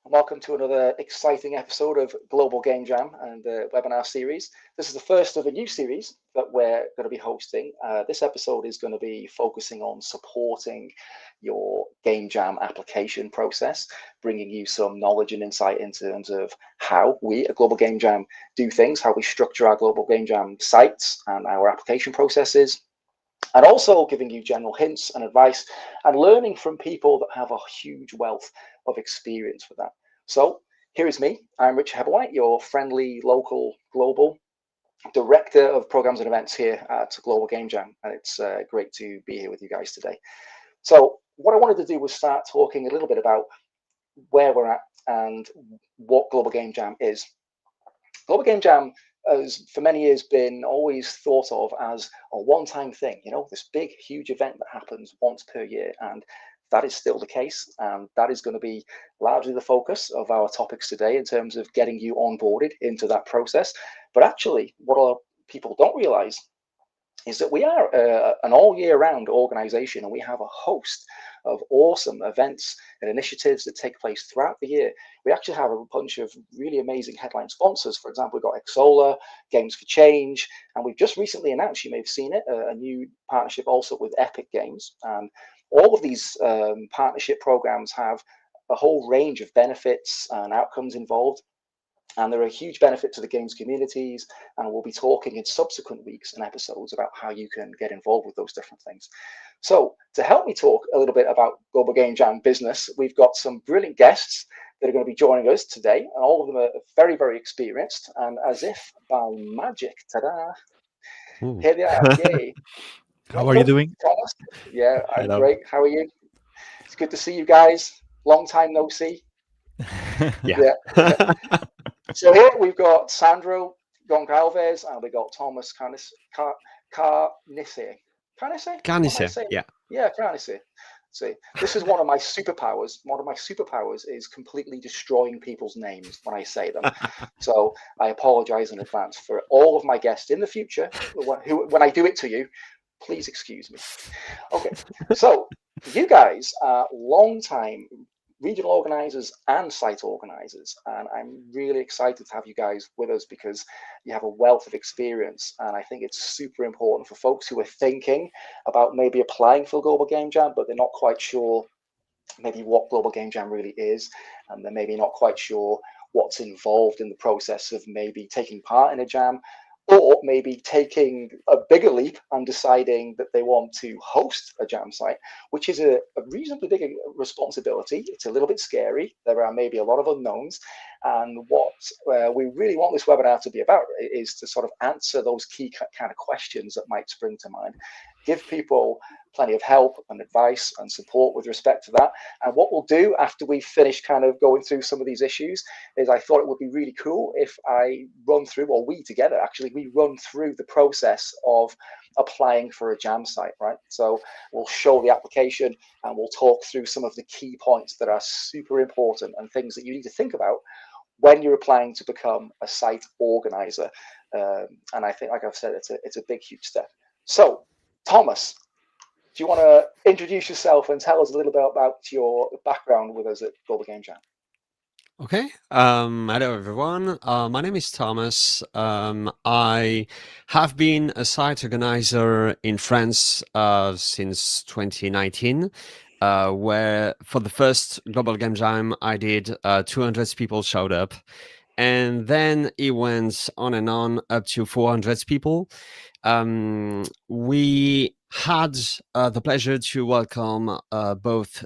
Welcome to another exciting episode of Global Game Jam and the webinar series. This is the first of a new series that we're going to be hosting. This episode is going to be focusing on supporting your Game Jam application process, bringing you some knowledge and insight in terms of how we at Global Game Jam do things, how we structure our Global Game Jam sites and our application processes, and also giving you general hints and advice and learning from people that have a huge wealth of experience with that. So here is me. I'm Richard Hebblewhite, your friendly, local, global director of programs and events here at Global Game Jam. And it's great to be here with you guys today. So what I wanted to do was start talking a little bit about where we're at and what Global Game Jam is. Global Game Jam has for many years been always thought of as a one-time thing, this big, huge event that happens once per year. And that is still the case. And that is going to be largely the focus of our topics today in terms of getting you onboarded into that process. But actually, what a lot of people don't realize is that we are an all year round organization, and we have a host of awesome events and initiatives that take place throughout the year. We actually have a bunch of really amazing headline sponsors. For example, we've got Xsola, Games for Change, and we've just recently announced, you may have seen it, a new partnership also with Epic Games. And all of these partnership programs have a whole range of benefits and outcomes involved. And they're a huge benefit to the games communities, and we'll be talking in subsequent weeks and episodes about how you can get involved with those different things. So to help me talk a little bit about Global Game Jam business, we've got some brilliant guests that are going to be joining us today, and all of them are very, very experienced. And as if by magic, ta-da, here they are. Yay. How are you doing? Thomas. Yeah, I'm Hello. great. How are you? It's good to see you guys. Long time no see. Yeah. So here we've got Sandro Goncalves and we got Thomas Carnice. Carnice? What am I Canice. saying? Yeah. Yeah, Carnice. See, this is one of my superpowers. One of my superpowers is completely destroying people's names when I say them. So I apologize in advance for all of my guests in the future. When I do it to you, please excuse me. Okay, so you guys are long-time regional organizers and site organizers, and I'm really excited to have you guys with us because you have a wealth of experience, and I think it's super important for folks who are thinking about maybe applying for Global Game Jam, but they're not quite sure maybe what Global Game Jam really is, and they're maybe not quite sure what's involved in the process of maybe taking part in a jam, or maybe taking a bigger leap and deciding that they want to host a jam site, which is a reasonably big responsibility. It's a little bit scary. There are maybe a lot of unknowns. And what we really want this webinar to be about is to sort of answer those key kind of questions that might spring to mind, give people plenty of help and advice and support with respect to that. And what we'll do after we finish kind of going through some of these issues is I thought it would be really cool if I run through, or we together actually, we run through the process of applying for a jam site, right? So we'll show the application and we'll talk through some of the key points that are super important and things that you need to think about when you're applying to become a site organizer. And I think, like I've said, it's a big, huge step. So, Thomas, do you want to introduce yourself and tell us a little bit about your background with us at Global Game Jam? Okay. Hello, everyone. My name is Thomas. I have been a site organizer in France since 2019, where for the first Global Game Jam, I did 200 people showed up. And then it went on and on up to 400 people. We had the pleasure to welcome both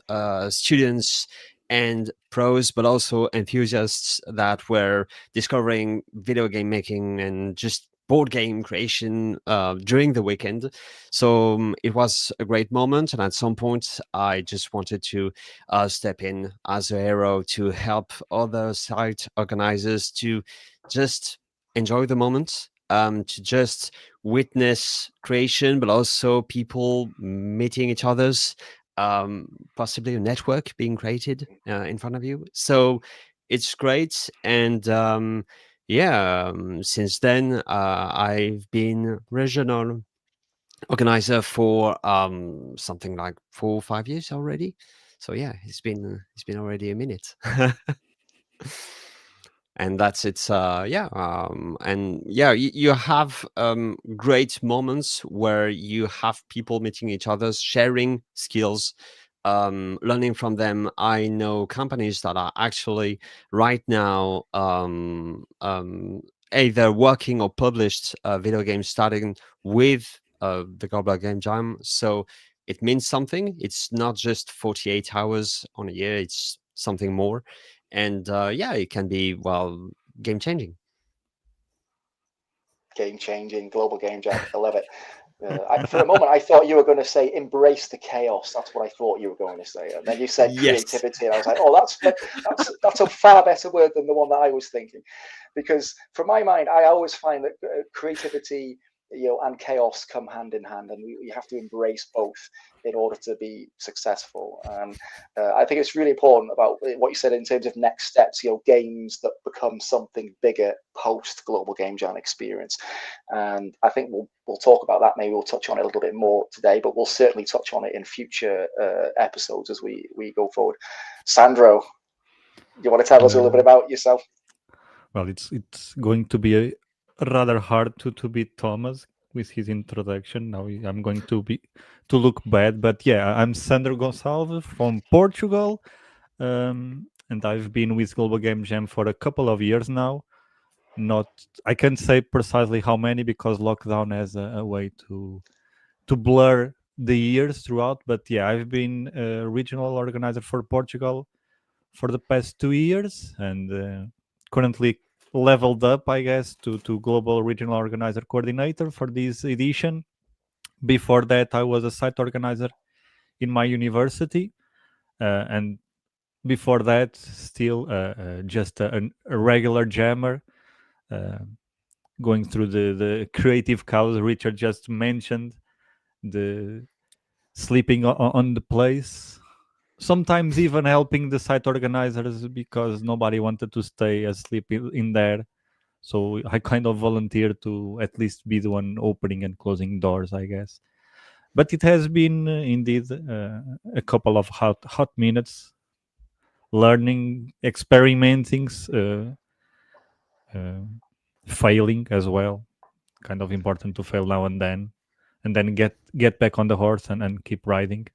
students and pros, but also enthusiasts that were discovering video game making and just board game creation during the weekend. So it was a great moment. And at some point, I just wanted to step in as a hero to help other site organizers to just enjoy the moment, to just witness creation, but also people meeting each other's, possibly a network being created in front of you. So it's great. And since then, I've been regional organizer for something like 4 or 5 years already. So yeah, it's been already a minute. and that's it's and yeah, you have great moments where you have people meeting each other, sharing skills, learning from them. I know companies that are actually right now either working or published video games starting with the Global Game Jam. So it means something. It's not just 48 hours on a year, it's something more. And yeah, it can be, well, game changing. Game changing, global game jam. I love it. For a moment, I thought you were going to say embrace the chaos. That's what I thought you were going to say. And then you said Yes. creativity, and I was like, oh, that's a far better word than the one that I was thinking. Because from my mind, I always find that creativity, and chaos come hand in hand, and you have to embrace both in order to be successful. And I think it's really important about what you said in terms of next steps. Games that become something bigger post Global Game Jam experience. And I think we'll talk about that. Maybe we'll touch on it a little bit more today, but we'll certainly touch on it in future episodes as we go forward. Sandro, you want to tell us a little bit about yourself? Well, it's going to be rather hard to beat Thomas with his introduction. Now I'm going to look bad, but yeah, I'm Sandro Gonçalves from Portugal, and I've been with Global Game Jam for a couple of years now. Not, I can't say precisely how many because lockdown has a way to blur the years throughout. But yeah, I've been a regional organizer for Portugal for the past 2 years, and currently leveled up, I guess, to global regional organizer coordinator for this edition. Before that, I was a site organizer in my university, and before that, still just a regular jammer, uh, going through the creative chaos Richard just mentioned, the sleeping on the place, sometimes even helping the site organizers because nobody wanted to stay asleep in there. So I kind of volunteered to at least be the one opening and closing doors, I guess. But it has been indeed a couple of hot minutes, learning, experimenting, uh, failing as well. Kind of important to fail now and then get back on the horse and keep riding.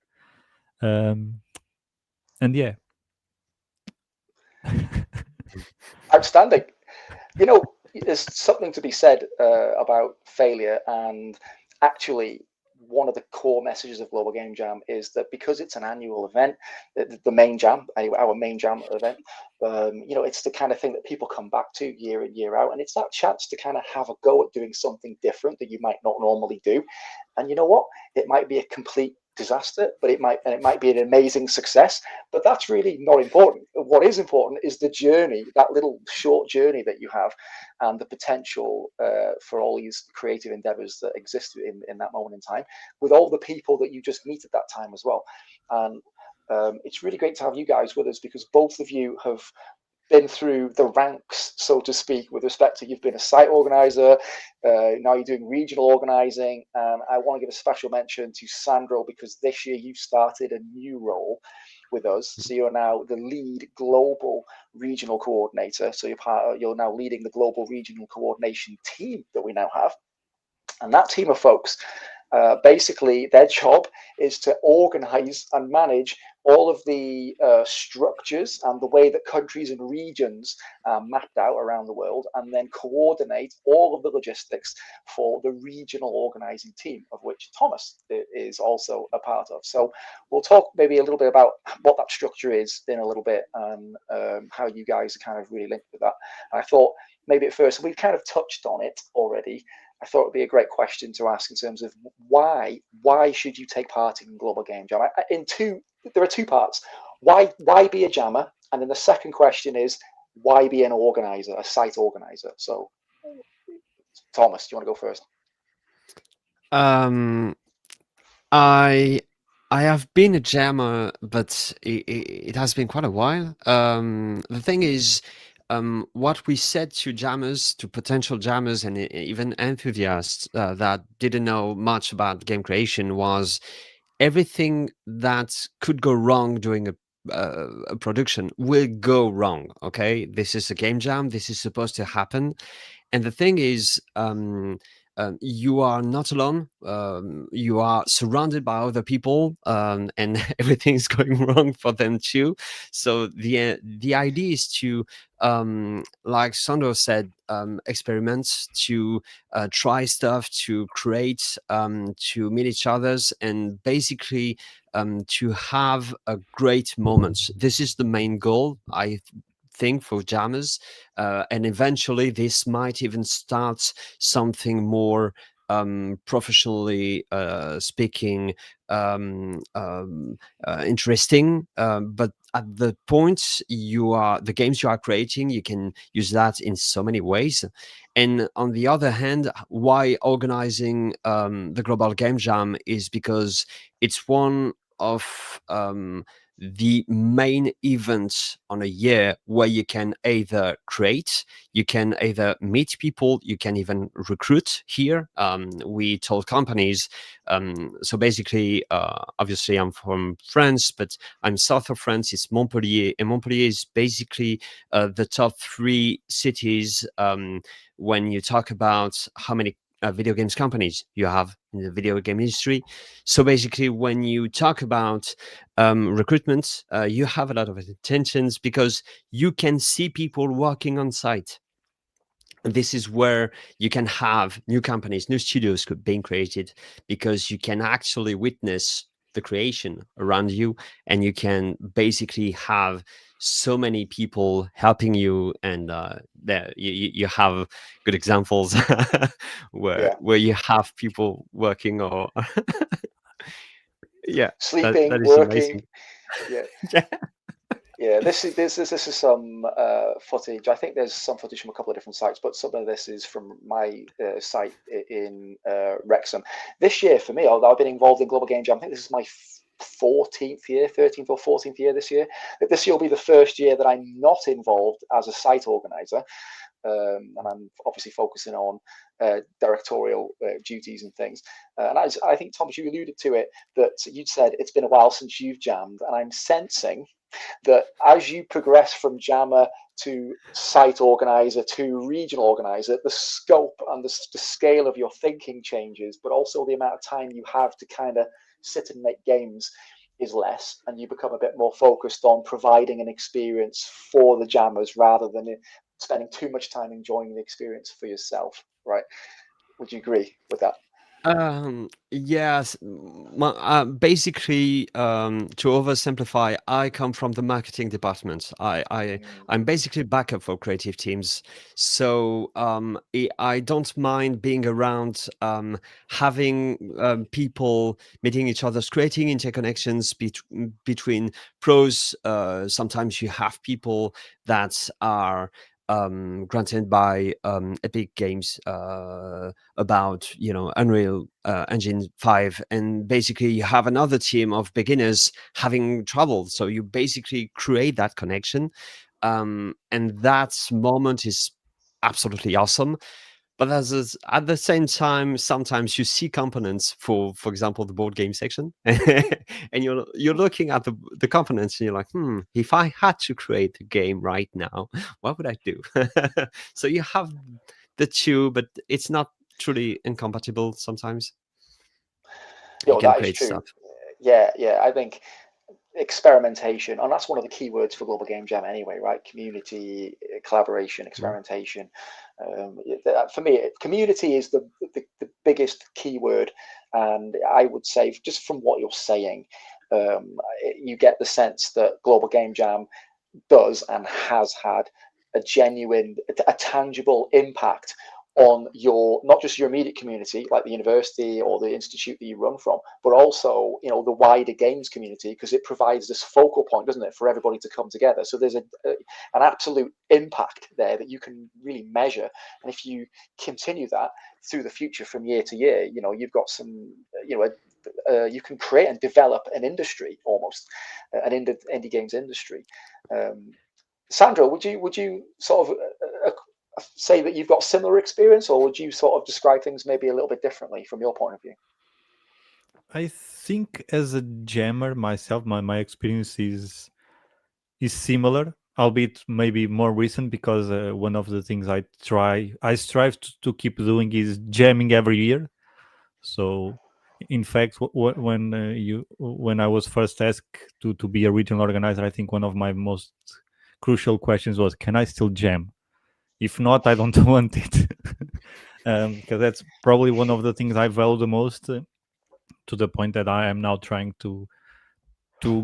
Um, and yeah. Outstanding. There's something to be said about failure, and actually, one of the core messages of Global Game Jam is that because it's an annual event, the main jam, our main jam event, it's the kind of thing that people come back to year in, year out, and it's that chance to kind of have a go at doing something different that you might not normally do. And you know what? It might be a complete disaster, but it might be an amazing success. But that's really not important. What is important is the journey, that little short journey that you have, and the potential for all these creative endeavors that exist in that moment in time, with all the people that you just meet at that time as well. And it's really great to have you guys with us because both of you have been through the ranks, so to speak, with respect to you've been a site organizer, now you're doing regional organizing. And I want to give a special mention to Sandro because this year you started a new role with us. So you're now the lead global regional coordinator. So you're now leading the global regional coordination team that we now have. And that team of folks, basically, their job is to organize and manage all of the structures and the way that countries and regions are mapped out around the world, and then coordinate all of the logistics for the regional organizing team, of which Thomas is also a part of. So we'll talk maybe a little bit about what that structure is in a little bit, and how you guys are kind of really linked with that. And I thought maybe at first, we've kind of touched on it already, I thought it'd be a great question to ask in terms of why should you take part in Global Game Jam? There are two parts. Why be a jammer? And then the second question is why be an organizer, a site organizer? So, Thomas, do you want to go first? I I have been a jammer, but it has been quite a while. The thing is, what we said to jammers, to potential jammers, and even enthusiasts that didn't know much about game creation was everything that could go wrong during a production will go wrong. Okay, this is a game jam. This is supposed to happen, and the thing is, you are not alone. You are surrounded by other people, and everything's going wrong for them too. So the idea is to, like Sandro said, experiment, to try stuff, to create, to meet each others, and basically to have a great moment. This is the main goal, I think, for jammers, and eventually this might even start something more professionally speaking, interesting. But at the point the games you are creating, you can use that in so many ways. And on the other hand, why organizing the Global Game Jam is because it's one of the main events on a year where you can either create, you can either meet people, you can even recruit here. We told companies, so basically, obviously I'm from France, but I'm south of France. It's Montpellier, and Montpellier is basically the top 3 cities when you talk about how many video games companies you have in the video game industry. So basically, when you talk about recruitment, you have a lot of intentions because you can see people working on site. This is where you can have new companies, new studios being created, because you can actually witness the creation around you, and you can basically have so many people helping you. And there you have good examples Yeah. where you have people working, or yeah, Sleeping, that is working. amazing. Yeah. Yeah. Yeah, this is some footage. I think there's some footage from a couple of different sites, but some of this is from my site in Wrexham. This year, for me, although I've been involved in Global Game Jam, I think this is my 14th year, 13th or 14th year this year. This year will be the first year that I'm not involved as a site organizer, and I'm obviously focusing on directorial duties and things. And I think, Thomas, you alluded to it, that you'd said it's been a while since you've jammed, and I'm sensing that as you progress from jammer to site organizer to regional organizer, the scope and the scale of your thinking changes, but also the amount of time you have to kind of sit and make games is less, and you become a bit more focused on providing an experience for the jammers rather than spending too much time enjoying the experience for yourself, right? Would you agree with that? Yes. Basically, to oversimplify, I come from the marketing department. I'm basically backup for creative teams. So I don't mind being around, having people meeting each other, creating interconnections between pros. Sometimes you have people that are granted by Epic Games, about Unreal Engine 5, and basically you have another team of beginners having trouble. So you basically create that connection, and that moment is absolutely awesome. But at the same time, sometimes you see components, for example, the board game section, and you're looking at the components, and you're like, if I had to create a game right now, what would I do? So you have the two, but it's not truly incompatible sometimes. You can That is create true. stuff. Yeah, I think experimentation, and that's one of the key words for Global Game Jam anyway, right? Community, collaboration, experimentation. For me, community is the biggest key word, and I would say, just from what you're saying, you get the sense that Global Game Jam does and has had a genuine, a tangible impact on your, not just your immediate community like the university or the institute that you run from, but also the wider games community, because it provides this focal point, doesn't it, for everybody to come together. So there's an absolute impact there that you can really measure, and if you continue that through the future from year to year, you've got some, you can create and develop an industry, almost an indie games industry. Sandra, would you sort of say that you've got similar experience, or would you sort of describe things maybe a little bit differently from your point of view? I think as a jammer myself, my experience is is similar, albeit maybe more recent, because one of the things I strive to keep doing is jamming every year. So, in fact, when I was first asked to be a regional organizer, I think one of my most crucial questions was, "Can I still jam? If not, I don't want it," because that's probably one of the things I value the most. To the point that I am now trying to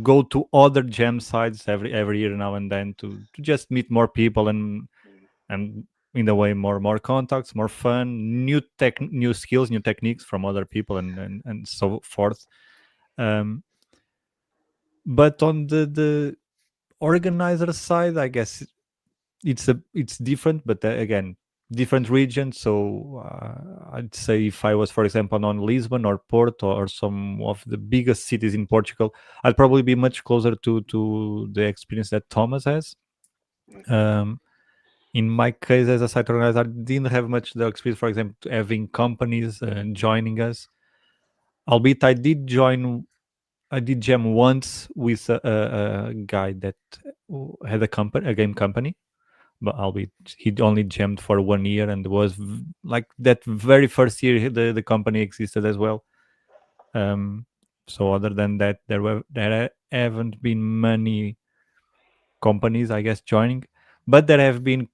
go to other jam sites every year now and then to just meet more people and in a way more contacts, more fun, new skills, new techniques from other people and so forth. um but on the organizer side, I guess it's different, but again, different regions. So I'd say if I was, for example, on Lisbon or Porto or some of the biggest cities in Portugal, I'd probably be much closer to the experience that Thomas has. um in my case, as a site organizer, I didn't have much the experience, for example, having companies joining us. Albeit I did jam once with a guy that had a game company, but albeit he only jammed for 1 year, and was like that very first year the company existed as well. So other than that, there haven't been many companies, I guess, joining, but there have been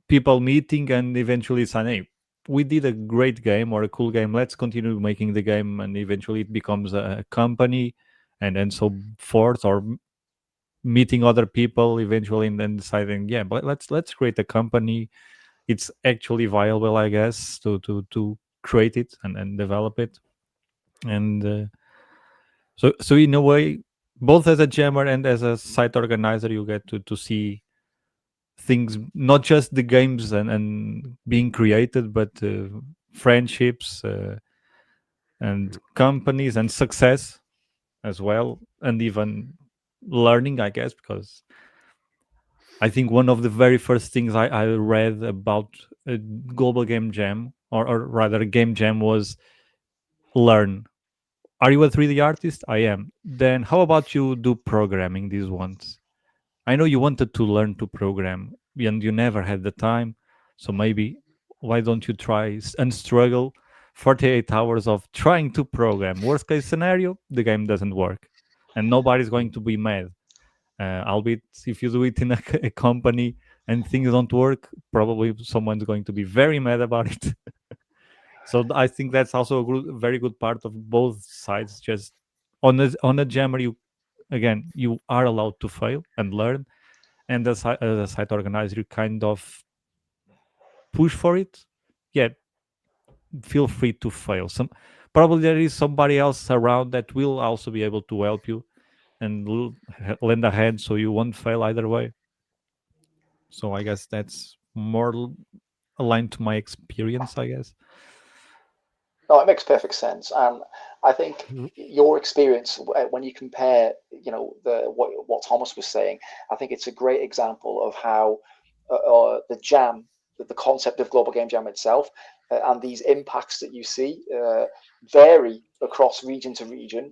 people meeting and eventually saying, "Hey, we did a great game or a cool game. Let's continue making the game," and eventually it becomes a company, and so forth, or meeting other people eventually, and then deciding, yeah, but let's create a company. It's actually viable, I guess, to create it and develop it. And so in a way, both as a jammer and as a site organizer, you get to see things, not just the games and being created, but friendships, and companies and success as well, and even learning, I guess, because I think one of the very first things I read about a global game jam, or rather a game jam, was learn. Are you a 3D artist? I am. Then how about you do programming these ones? I know you wanted to learn to program and you never had the time. So maybe why don't you try and struggle 48 hours of trying to program? Worst case scenario, the game doesn't work and nobody's going to be mad. Albeit if you do it in a company and things don't work, probably someone's going to be very mad about it. So I think that's also a very good part of both sides. Just on a jammer, you are allowed to fail and learn, and as a site organizer, you kind of push for it. Yeah, feel free to fail. Probably there is somebody else around that will also be able to help you and lend a hand, so you won't fail either way. So I guess that's more aligned to my experience, I guess. No, it makes perfect sense, and I think your experience when you compare, what Thomas was saying, I think it's a great example of how the jam, the concept of global game jam itself, and these impacts that you see vary across region to region,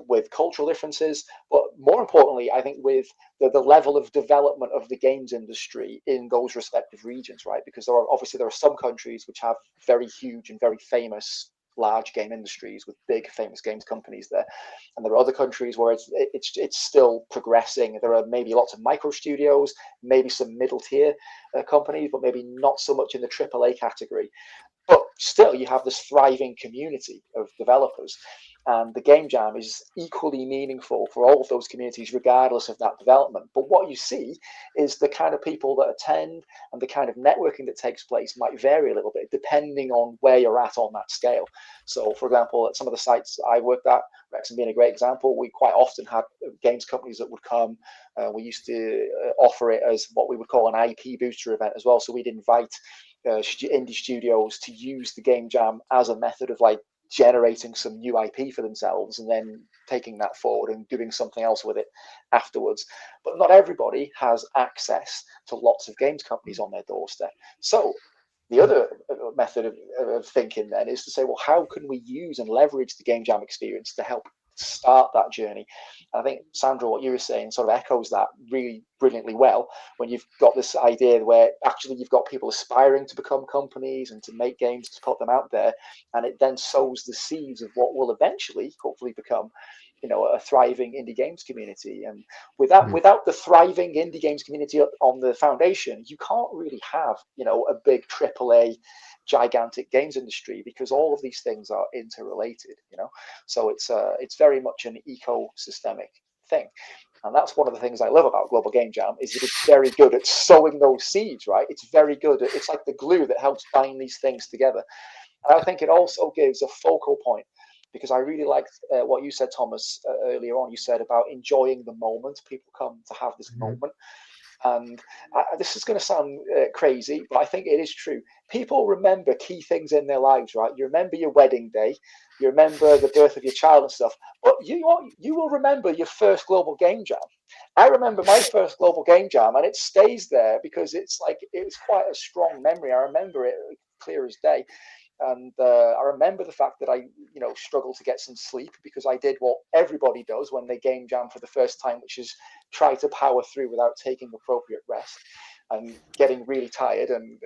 with cultural differences, but more importantly, I think with the level of development of the games industry in those respective regions, right? Because there are some countries which have very huge and very famous large game industries with big famous games companies there, and there are other countries where it's still progressing. There are maybe lots of micro studios, maybe some middle tier companies, but maybe not so much in the AAA category. But still, you have this thriving community of developers, and the game jam is equally meaningful for all of those communities, regardless of that development. But what you see is the kind of people that attend and the kind of networking that takes place might vary a little bit depending on where you're at on that scale. So, for example, at some of the sites I worked at, Wrexham being a great example, we quite often had games companies that would come. We used to offer it as what we would call an IP booster event as well. So we'd invite indie studios to use the game jam as a method of like generating some new IP for themselves and then taking that forward and doing something else with it afterwards. But not everybody has access to lots of games companies on their doorstep. So the other method of thinking then is to say, well, how can we use and leverage the game jam experience to help start that journey. And I think, Sandra, what you were saying sort of echoes that really brilliantly well, when you've got this idea where actually you've got people aspiring to become companies and to make games, to put them out there, and it then sows the seeds of what will eventually, hopefully, become a thriving indie games community. And without the thriving indie games community on the foundation, you can't really have a big AAA gigantic games industry, because all of these things are interrelated. So it's very much an ecosystemic thing. And that's one of the things I love about Global Game Jam, is that it's very good at sowing those seeds, right? It's very good. It's like the glue that helps bind these things together. And I think it also gives a focal point, because I really liked what you said, Thomas, earlier on. You said about enjoying the moment. People come to have this moment. And this is going to sound crazy, but I think it is true. People remember key things in their lives, right? You remember your wedding day, you remember the birth of your child and stuff, but you will remember your first Global Game Jam. I remember my first Global Game Jam, and it stays there because it's quite a strong memory. I remember it clear as day. And I remember the fact that I, struggled to get some sleep, because I did what everybody does when they game jam for the first time, which is try to power through without taking appropriate rest and getting really tired. And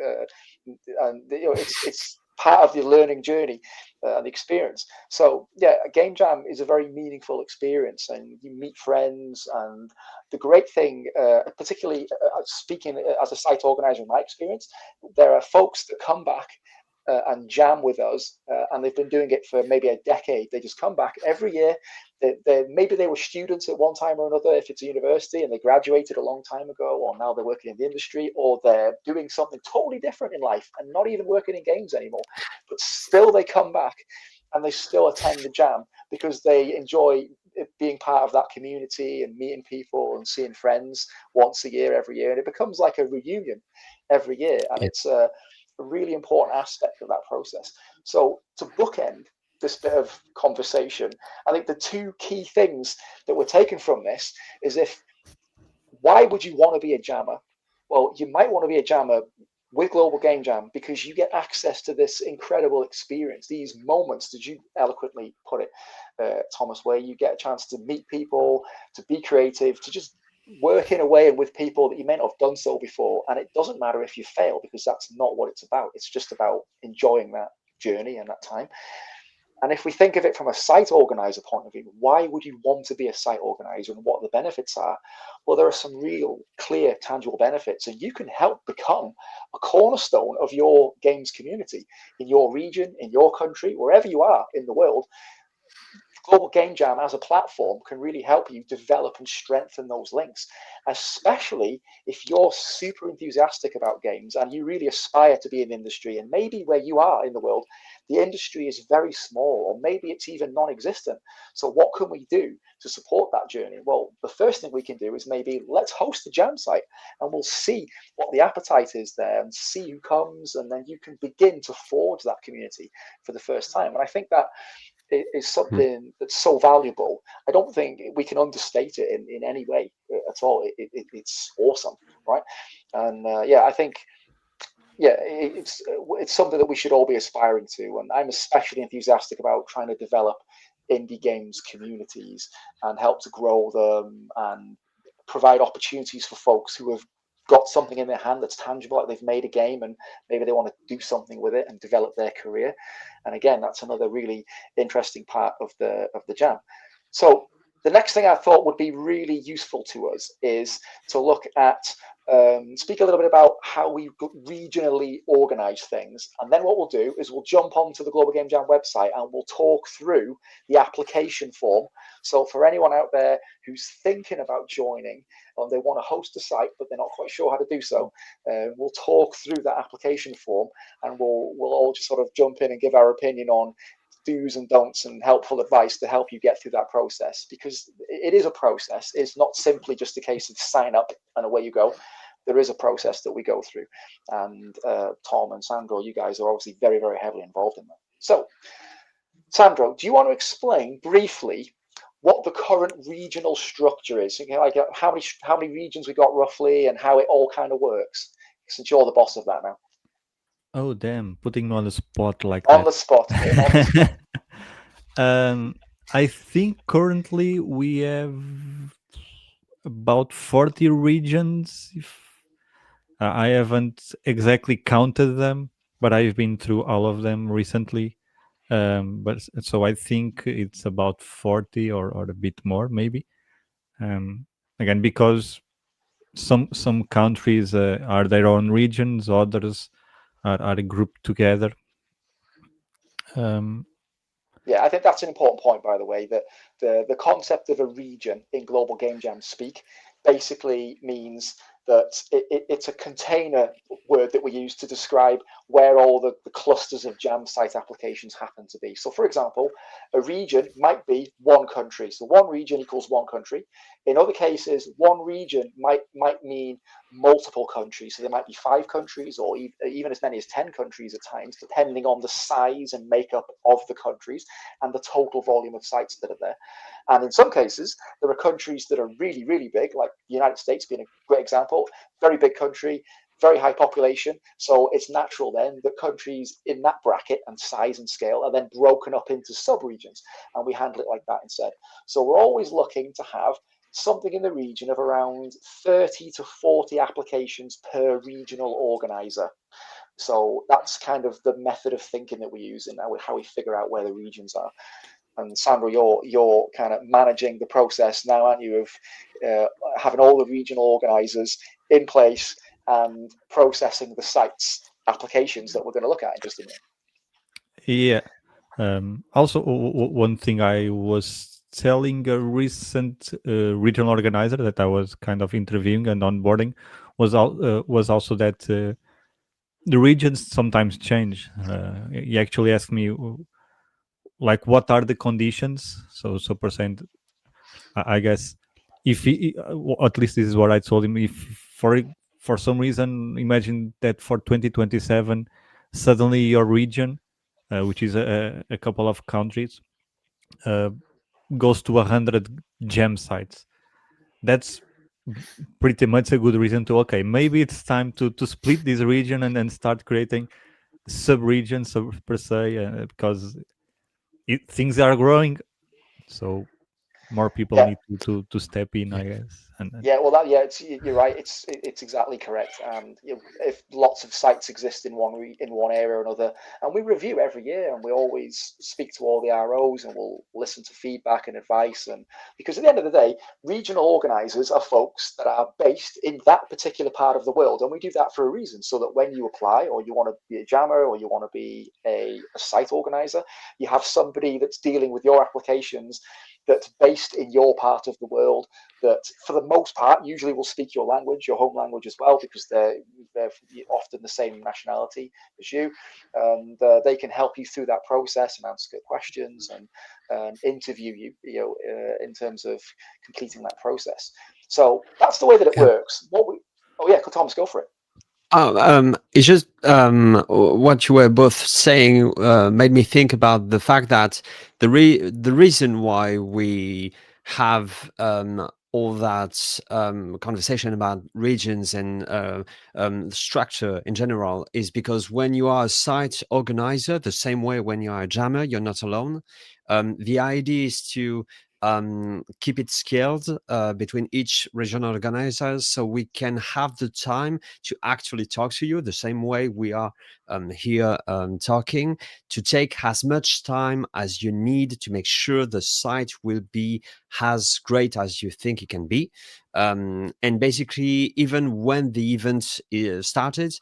it's part of the learning journey and the experience. So yeah, a game jam is a very meaningful experience, and you meet friends. And the great thing, particularly speaking as a site organizer in my experience, there are folks that come back and jam with us, and they've been doing it for maybe a decade. They just come back every year. Maybe they were students at one time or another, if it's a university, and they graduated a long time ago, or now they're working in the industry, or they're doing something totally different in life and not even working in games anymore. But still they come back and they still attend the jam, because they enjoy being part of that community and meeting people and seeing friends once a year, every year. And it becomes like a reunion every year. And it's a really important aspect of that process. So to bookend this bit of conversation, I think the two key things that we're taking from this is, why would you want to be a jammer? Well, you might want to be a jammer with Global Game Jam because you get access to this incredible experience, these moments, did you eloquently put it, Thomas, where you get a chance to meet people, to be creative, to just work in a way and with people that you may not have done so before. And it doesn't matter if you fail, because that's not what it's about. It's just about enjoying that journey and that time. And if we think of it from a site organizer point of view, why would you want to be a site organizer, and what the benefits are? Well, there are some real clear, tangible benefits, and you can help become a cornerstone of your games community in your region, in your country, wherever you are in the world. Global Game Jam as a platform can really help you develop and strengthen those links, especially if you're super enthusiastic about games and you really aspire to be in the industry. And maybe where you are in the world, the industry is very small, or maybe it's even non-existent. So what can we do to support that journey? Well, the first thing we can do is maybe let's host a jam site, and we'll see what the appetite is there and see who comes, and then you can begin to forge that community for the first time. And I think that is something that's so valuable. I don't think we can understate it in any way at all. It's awesome, right? And I think it's something that we should all be aspiring to. And I'm especially enthusiastic about trying to develop indie games communities and help to grow them and provide opportunities for folks who have got something in their hand that's tangible, like they've made a game and maybe they want to do something with it and develop their career. And again, that's another really interesting part of the jam. So the next thing I thought would be really useful to us is to look at speak a little bit about how we regionally organize things. And then what we'll do is we'll jump onto the Global Game Jam website and we'll talk through the application form. So for anyone out there who's thinking about joining, and they want to host a site, but they're not quite sure how to do so, we'll talk through that application form, and we'll all just sort of jump in and give our opinion on do's and don'ts and helpful advice to help you get through that process, because it is a process. It's not simply just a case of sign up and away you go. There is a process that we go through, and Tom and Sandro, you guys are obviously very, very heavily involved in that. So Sandro, do you want to explain briefly what the current regional structure is? Like how many regions we got roughly, and how it all kind of works, since you're the boss of that now. Oh damn, putting me on the spot like on that. the spot, on the spot. I think currently we have about 40 regions. If I haven't exactly counted them, but I've been through all of them recently. But so I think it's about 40 or a bit more, maybe. Again, because some countries are their own regions, others are grouped together. Yeah, I think that's an important point, by the way, that the concept of a region in Global Game Jam speak basically means that it's a container word that we use to describe where all the clusters of jam site applications happen to be. So, for example, a region might be one country. So one region equals one country. In other cases, one region might mean multiple countries. So there might be 5 countries or even as many as 10 countries at times, depending on the size and makeup of the countries and the total volume of sites that are there. And in some cases, there are countries that are really, really big, like the United States being a great example, very big country, very high population. So it's natural then that countries in that bracket and size and scale are then broken up into sub-regions, and we handle it like that instead. So we're always looking to have something in the region of around 30 to 40 applications per regional organizer. So that's kind of the method of thinking that we use and how we figure out where the regions are. And Sandro, you're kind of managing the process now, aren't you, of having all the regional organizers in place and processing the sites applications that we're going to look at in just a minute. Yeah. Also, one thing I was telling a recent regional organizer that I was kind of interviewing and onboarding was also that the regions sometimes change. He actually asked me, like, what are the conditions? So percent, I guess, if he, at least this is what I told him. If for some reason, imagine that for 2027, suddenly your region, which is a couple of countries, goes to 100 gem sites. That's pretty much a good reason to, okay, maybe it's time to split this region and then start creating sub-regions per se, because things are growing, so more people Yeah. need to step in, I guess. And Yeah, well, you're right. It's exactly correct. And if lots of sites exist in one area or another, and we review every year, and we always speak to all the ROs, and we'll listen to feedback and advice. And because at the end of the day, regional organizers are folks that are based in that particular part of the world, and we do that for a reason, so that when you apply, or you want to be a jammer, or you want to be a site organizer, you have somebody that's dealing with your applications that's based in your part of the world, that for the most part usually will speak your language, your home language as well, because they're often the same nationality as you, and they can help you through that process and answer good questions and interview you, in terms of completing that process. So that's the way that it works. Oh yeah, Thomas, go for it. It's just what you were both saying made me think about the fact that the reason why we have all that conversation about regions and structure in general is because when you are a site organizer, the same way when you are a jammer, you're not alone. The idea is to keep it scaled between each regional organizers, so we can have the time to actually talk to you the same way we are here talking, to take as much time as you need to make sure the site will be as great as you think it can be. And basically, even when the event is started,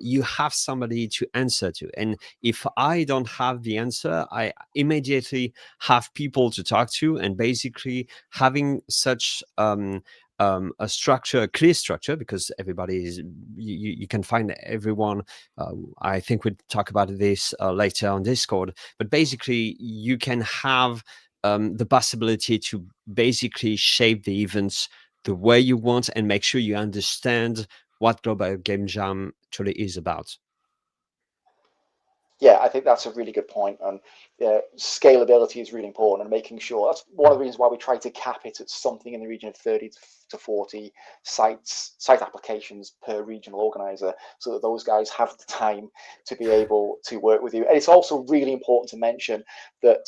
you have somebody to answer to. And if I don't have the answer, I immediately have people to talk to. And basically, having such a structure, a clear structure, because everybody is, you can find everyone. I think we'll talk about this later on Discord, but basically you can have the possibility to basically shape the events the way you want and make sure you understand what Global Game Jam truly is about. Yeah, I think that's a really good point, and scalability is really important, and making sure that's one of the reasons why we try to cap it at something in the region of 30 to 40 site applications per regional organizer, so that those guys have the time to be able to work with you. And it's also really important to mention that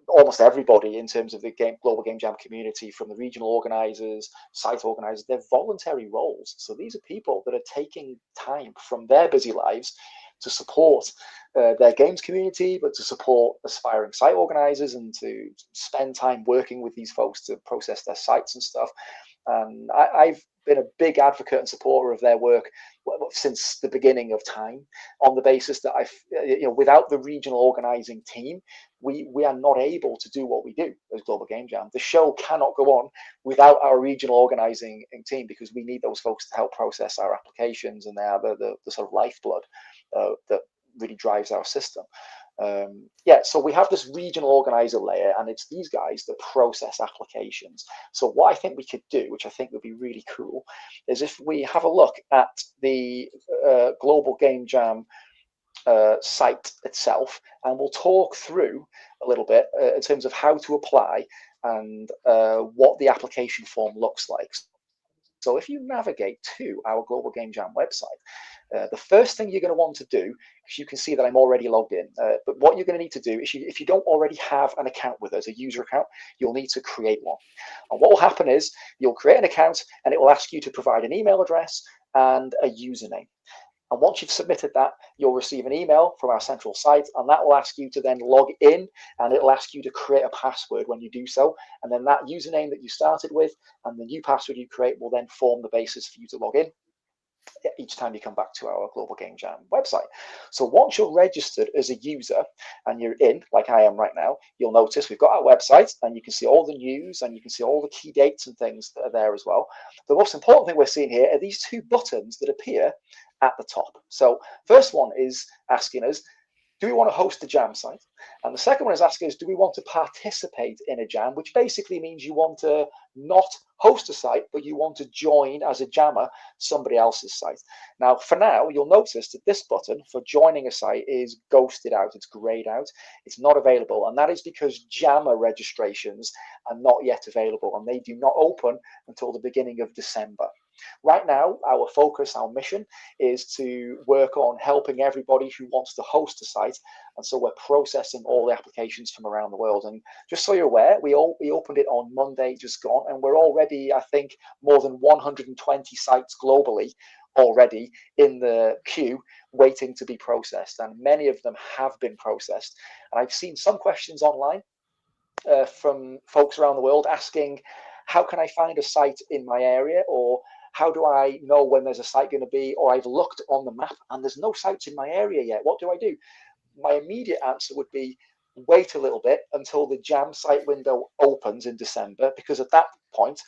almost everybody in terms of the global game jam community, from the regional organizers, site organizers, they're voluntary roles. So these are people that are taking time from their busy lives to support their games community, but to support aspiring site organizers and to spend time working with these folks to process their sites and stuff. And I've been a big advocate and supporter of their work since the beginning of time, on the basis that without the regional organizing team, we are not able to do what we do as Global Game Jam. The show cannot go on without our regional organizing team, because we need those folks to help process our applications, and they are the sort of lifeblood that really drives our system. So we have this regional organizer layer, and it's these guys that process applications. So what I think we could do, which I think would be really cool, is if we have a look at the Global Game Jam site itself, and we'll talk through a little bit in terms of how to apply and what the application form looks like. So if you navigate to our Global Game Jam website, the first thing you're going to want to do, because you can see that I'm already logged in, but what you're going to need to do is, if you don't already have an account with us, a user account, you'll need to create one. And what will happen is you'll create an account, and it will ask you to provide an email address and a username. And once you've submitted that, you'll receive an email from our central site, and that will ask you to then log in, and it'll ask you to create a password when you do so. And then that username that you started with and the new password you create will then form the basis for you to log in each time you come back to our Global Game Jam website. So once you're registered as a user and you're in, like I am right now, you'll notice we've got our website, and you can see all the news, and you can see all the key dates and things that are there as well. The most important thing we're seeing here are these two buttons that appear at the top. So first one is asking us, do we want to host a jam site? And the second one is asking us, do we want to participate in a jam, which basically means you want to not host a site, but you want to join as a jammer somebody else's site. Now, for now, you'll notice that this button for joining a site is ghosted out. It's grayed out. It's not available. And that is because jammer registrations are not yet available, and they do not open until the beginning of December. Right now, our focus, our mission is to work on helping everybody who wants to host a site. And so we're processing all the applications from around the world. And just so you're aware, we opened it on Monday just gone, and we're already, I think, more than 120 sites globally already in the queue waiting to be processed. And many of them have been processed. And I've seen some questions online from folks around the world asking, how can I find a site in my area? Or how do I know when there's a site going to be? Or I've looked on the map and there's no sites in my area yet. What do I do? My immediate answer would be wait a little bit until the jam site window opens in December, because at that point,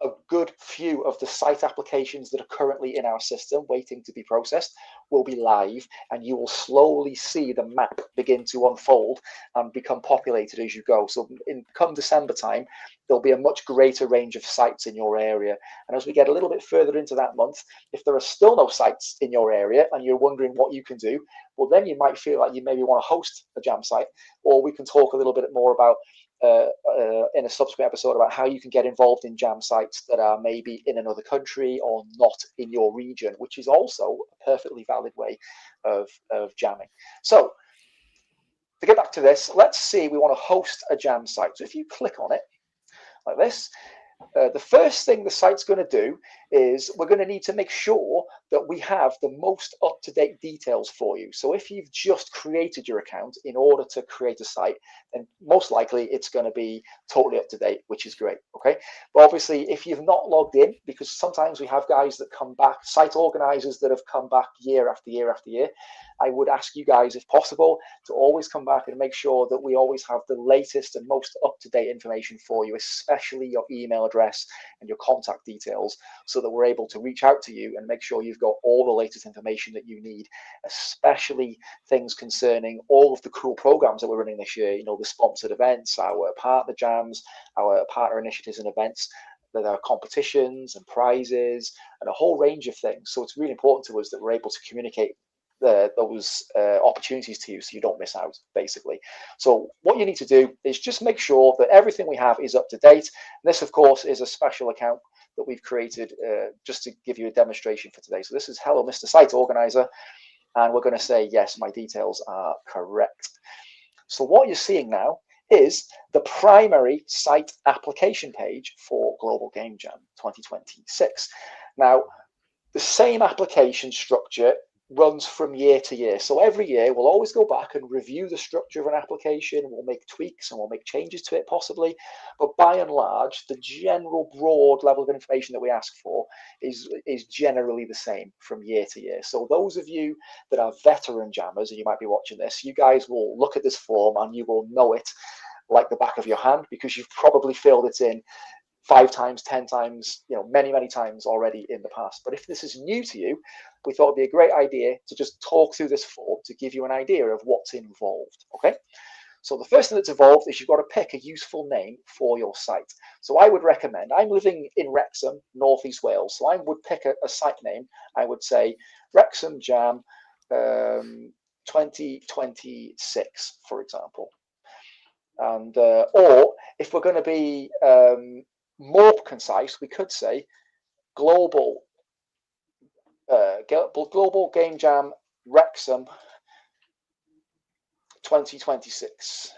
a good few of the site applications that are currently in our system waiting to be processed will be live, and you will slowly see the map begin to unfold and become populated as you go. So come December time, there'll be a much greater range of sites in your area. And as we get a little bit further into that month, if there are still no sites in your area and you're wondering what you can do, well, then you might feel like you maybe want to host a jam site, or we can talk a little bit more about in a subsequent episode about how you can get involved in jam sites that are maybe in another country or not in your region, which is also a perfectly valid way of jamming. So to get back to this, let's see, we want to host a jam site. So if you click on it like this, the first thing the site's going to do is we're going to need to make sure that we have the most up-to-date details for you. So if you've just created your account in order to create a site, then most likely it's going to be totally up to date, which is great. Okay, but obviously if you've not logged in, because sometimes we have guys that come back, site organizers that have come back year after year after year, I would ask you guys, if possible, to always come back and make sure that we always have the latest and most up-to-date information for you, especially your email address and your contact details, so that we're able to reach out to you and make sure you've got all the latest information that you need, especially things concerning all of the cool programs that we're running this year, you know, the sponsored events, our partner jams, our partner initiatives and events. There are competitions and prizes and a whole range of things. So it's really important to us that we're able to communicate those opportunities to you so you don't miss out, basically. So what you need to do is just make sure that everything we have is up to date. And this, of course, is a special account that we've created just to give you a demonstration for today. So this is hello, Mr. Site Organizer. And we're going to say, yes, my details are correct. So what you're seeing now is the primary site application page for Global Game Jam 2026. Now, the same application structure runs from year to year. So every year we'll always go back and review the structure of an application. We'll make tweaks and we'll make changes to it possibly. But by and large, the general broad level of information that we ask for is generally the same from year to year. So those of you that are veteran jammers, and you might be watching this, you guys will look at this form and you will know it like the back of your hand, because you've probably filled it in 5 times, 10 times, many, many times already in the past. But if this is new to you, we thought it'd be a great idea to just talk through this form to give you an idea of what's involved. Okay. So the first thing that's involved is you've got to pick a useful name for your site. So I would recommend, I'm living in Wrexham, Northeast Wales, so I would pick a site name. I would say Wrexham Jam 2026, for example. And or if we're going to be more concise, we could say Global Game Jam Wrexham 2026.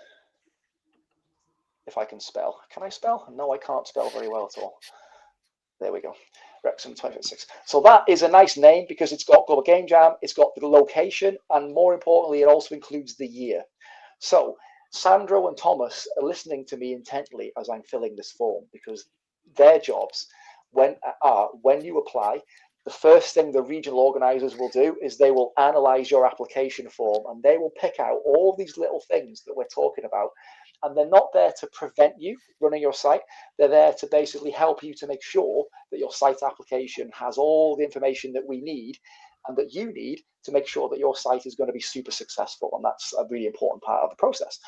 If I can spell. Can I spell? No, I can't spell very well at all. There we go. Wrexham 2026. So that is a nice name because it's got Global Game Jam, it's got the location, and more importantly, it also includes the year. So Sandro and Thomas are listening to me intently as I'm filling this form, because their jobs, when you apply, the first thing the regional organisers will do is they will analyse your application form, and they will pick out all these little things that we're talking about. And they're not there to prevent you running your site. They're there to basically help you to make sure that your site application has all the information that we need and that you need to make sure that your site is going to be super successful. And that's a really important part of the process.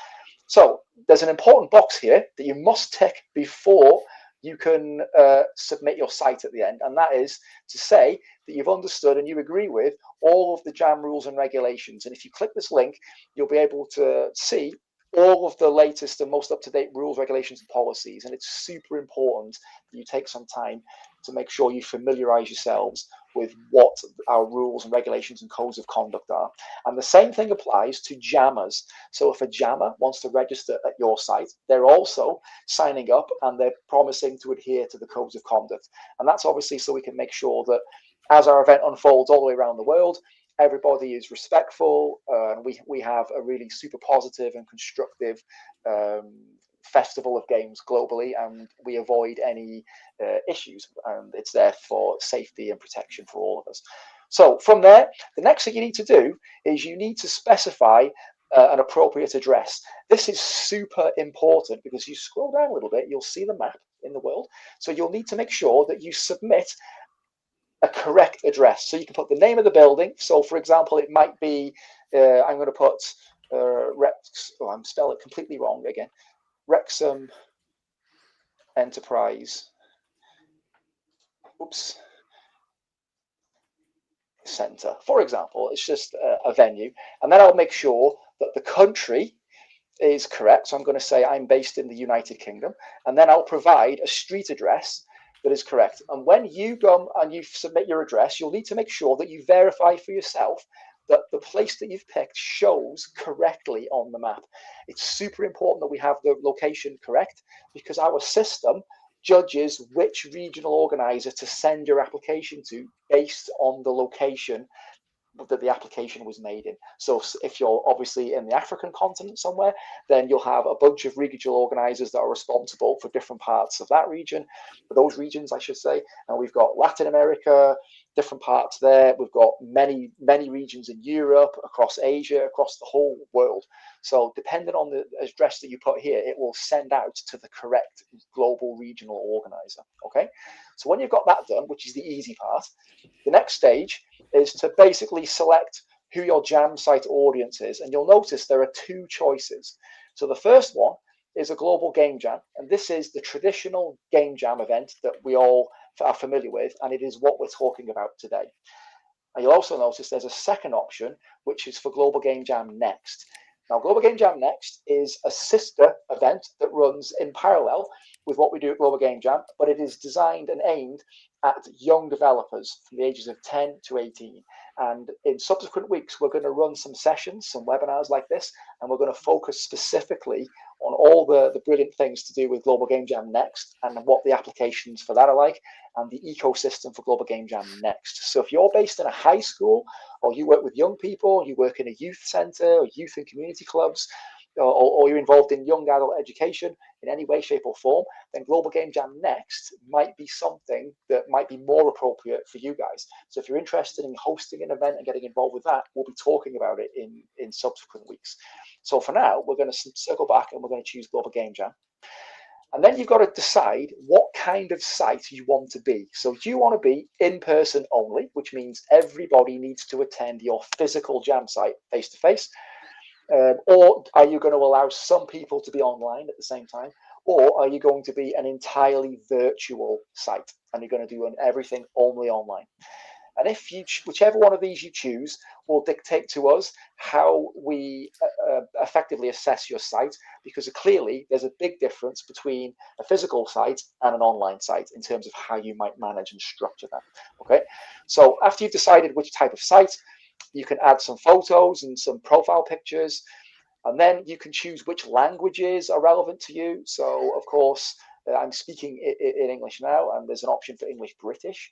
So there's an important box here that you must tick before you can submit your site at the end. And that is to say that you've understood and you agree with all of the JAM rules and regulations. And if you click this link, you'll be able to see all of the latest and most up-to-date rules, regulations, and policies. And it's super important that you take some time to make sure you familiarize yourselves with what our rules and regulations and codes of conduct are. And the same thing applies to jammers. So if a jammer wants to register at your site, they're also signing up and they're promising to adhere to the codes of conduct. And that's obviously so we can make sure that as our event unfolds all the way around the world, everybody is respectful, and we have a really super positive and constructive festival of games globally, and we avoid any issues, and it's there for safety and protection for all of us. So from there, the next thing you need to do is you need to specify an appropriate address. This is super important because you scroll down a little bit, you'll see the map in the world. So you'll need to make sure that you submit a correct address. So you can put the name of the building. So for example, it might be, I'm going to put I'm spelling it completely wrong again. Wrexham Enterprise, Centre, for example. It's just a venue. And then I'll make sure that the country is correct. So I'm going to say I'm based in the United Kingdom. And then I'll provide a street address that is correct. And when you go and you submit your address, you'll need to make sure that you verify for yourself that the place that you've picked shows correctly on the map. It's super important that we have the location correct, because our system judges which regional organizer to send your application to based on the location that the application was made in. So if you're obviously in the African continent somewhere, then you'll have a bunch of regional organizers that are responsible for different parts of that region, for those regions, I should say. And we've got Latin America, different parts there. We've got many, many regions in Europe, across Asia, across the whole world. So depending on the address that you put here, it will send out to the correct global regional organizer. Okay. So when you've got that done, which is the easy part, the next stage is to basically select who your jam site audience is. And you'll notice there are 2 choices. So the first one is a global game jam. And this is the traditional game jam event that we all are familiar with. And it is what we're talking about today. And you'll also notice there's a second option, which is for Global Game Jam Next. Now, Global Game Jam Next is a sister event that runs in parallel with what we do at Global Game Jam, but it is designed and aimed at young developers from the ages of 10 to 18. And in subsequent weeks, we're going to run some sessions, some webinars like this, and we're going to focus specifically on all the brilliant things to do with Global Game Jam Next and what the applications for that are like, and the ecosystem for Global Game Jam Next. So if you're based in a high school, or you work with young people, you work in a youth center or youth and community clubs, or you're involved in young adult education in any way, shape, or form, then Global Game Jam Next might be something that might be more appropriate for you guys. So if you're interested in hosting an event and getting involved with that, we'll be talking about it in subsequent weeks. So for now, we're going to circle back and we're going to choose Global Game Jam. And then you've got to decide what kind of site you want to be. So do you want to be in person only, which means everybody needs to attend your physical jam site face to face? Or are you going to allow some people to be online at the same time? Or are you going to be an entirely virtual site and you're going to do everything only online? And if you, whichever one of these you choose, will dictate to us how we effectively assess your site, because clearly there's a big difference between a physical site and an online site in terms of how you might manage and structure that. Okay, so after you've decided which type of site, you can add some photos and some profile pictures, and then you can choose which languages are relevant to you. So of course, I'm speaking in English now, and there's an option for English British,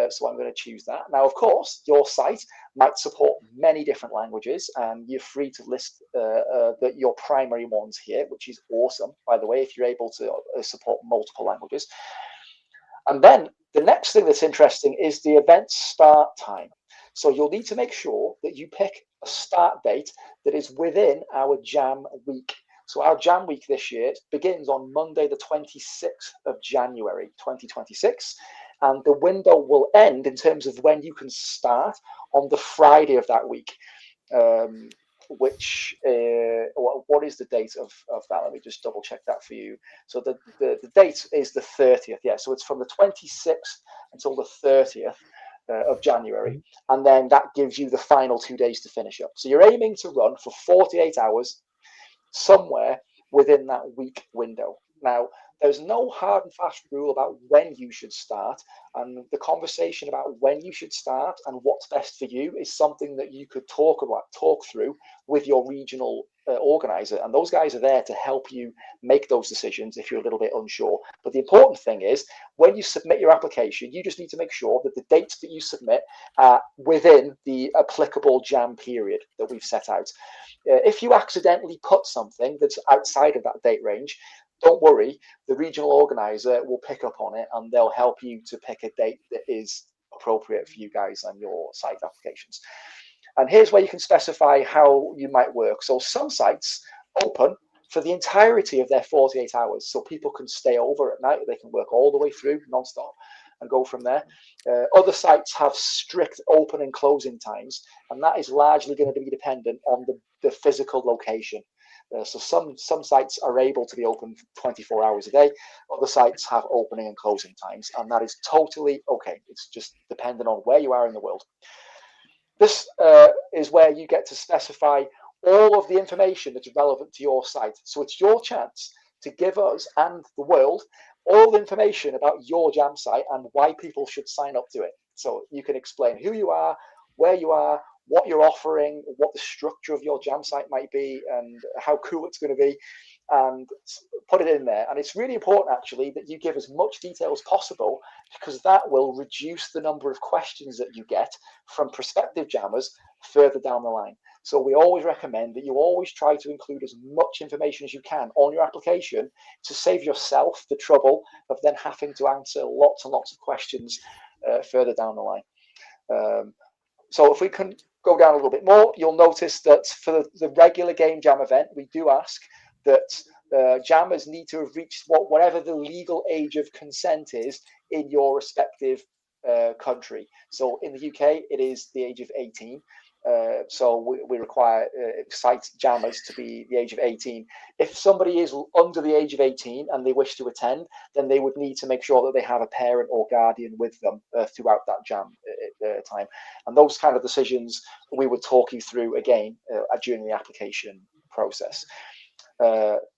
so I'm going to choose that. Now, of course, your site might support many different languages, and you're free to list your primary ones here, which is awesome, by the way, if you're able to support multiple languages. And then the next thing that's interesting is the event start time. So you'll need to make sure that you pick a start date that is within our jam week. So our jam week this year begins on Monday, the 26th of January, 2026. And the window will end in terms of when you can start on the Friday of that week. What is the date of that? Let me just double check that for you. So the date is the 30th. Yeah, so it's from the 26th until the 30th of January. And then that gives you the final 2 days to finish up. So you're aiming to run for 48 hours somewhere within that week window. Now, there's no hard and fast rule about when you should start, and the conversation about when you should start and what's best for you is something that you could talk through with your regional organizer, and those guys are there to help you make those decisions if you're a little bit unsure. But the important thing is, when you submit your application, you just need to make sure that the dates that you submit are within the applicable jam period that we've set out. If you accidentally put something that's outside of that date range, don't worry, the regional organizer will pick up on it and they'll help you to pick a date that is appropriate for you guys and your site applications. And here's where you can specify how you might work. So some sites open for the entirety of their 48 hours, so people can stay over at night, they can work all the way through non-stop and go from there. Other sites have strict open and closing times, and that is largely going to be dependent on the physical location. So some sites are able to be open 24 hours a day. Other sites have opening and closing times, and that is totally okay. It's just dependent on where you are in the world. This is where you get to specify all of the information that's relevant to your site. So it's your chance to give us and the world all the information about your jam site and why people should sign up to it. So you can explain who you are, where you are, what you're offering, what the structure of your jam site might be, and how cool it's going to be, and put it in there. And it's really important, actually, that you give as much detail as possible, because that will reduce the number of questions that you get from prospective jammers further down the line. So we always recommend that you always try to include as much information as you can on your application to save yourself the trouble of then having to answer lots and lots of questions further down the line. So if we can go down a little bit more, you'll notice that for the regular Game Jam event, we do ask that jammers need to have reached whatever the legal age of consent is in your respective country. So in the UK, it is the age of 18. So we require site jammers to be the age of 18. If somebody is under the age of 18 and they wish to attend, then they would need to make sure that they have a parent or guardian with them throughout that jam time. And those kind of decisions we would talk you through again during the application process.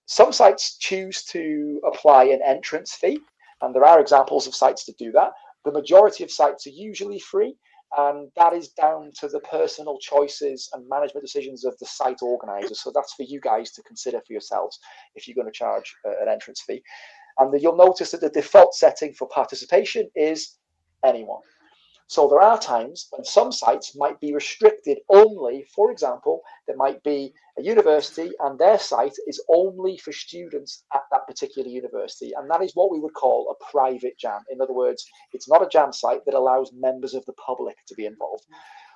Some sites choose to apply an entrance fee, and there are examples of sites that do that. The majority of sites are usually free. And that is down to the personal choices and management decisions of the site organizer. So that's for you guys to consider for yourselves if you're going to charge an entrance fee. And you'll notice that the default setting for participation is anyone. So there are times when some sites might be restricted only. For example, there might be a university and their site is only for students at that particular university. And that is what we would call a private jam. In other words, it's not a jam site that allows members of the public to be involved.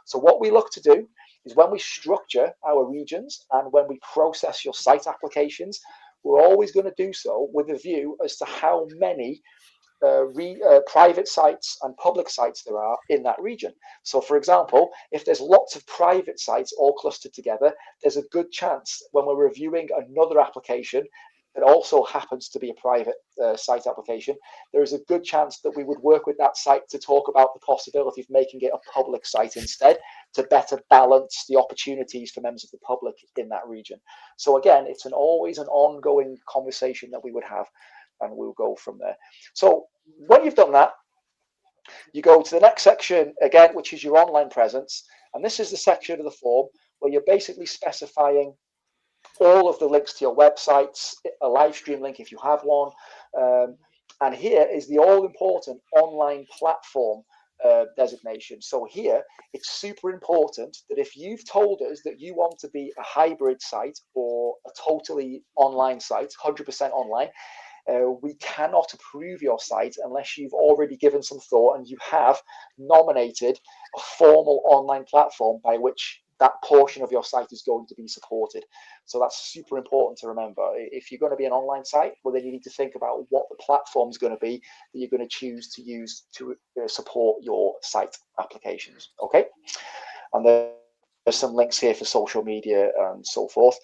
So what we look to do is when we structure our regions and when we process your site applications, we're always going to do so with a view as to how many private sites and public sites there are in that region. So for example, if there's lots of private sites all clustered together, there's a good chance when we're reviewing another application that also happens to be a private site application, there is a good chance that we would work with that site to talk about the possibility of making it a public site instead, to better balance the opportunities for members of the public in that region. So again, it's always an ongoing conversation that we would have, and we'll go from there. So when you've done that, you go to the next section again, which is your online presence. And this is the section of the form where you're basically specifying all of the links to your websites, a live stream link if you have one. And here is the all-important online platform designation. So here, it's super important that if you've told us that you want to be a hybrid site or a totally online site, 100% online, we cannot approve your site unless you've already given some thought and you have nominated a formal online platform by which that portion of your site is going to be supported. So that's super important to remember. If you're going to be an online site, well, then you need to think about what the platform is going to be that you're going to choose to use to support your site applications. Okay, and there's some links here for social media and so forth.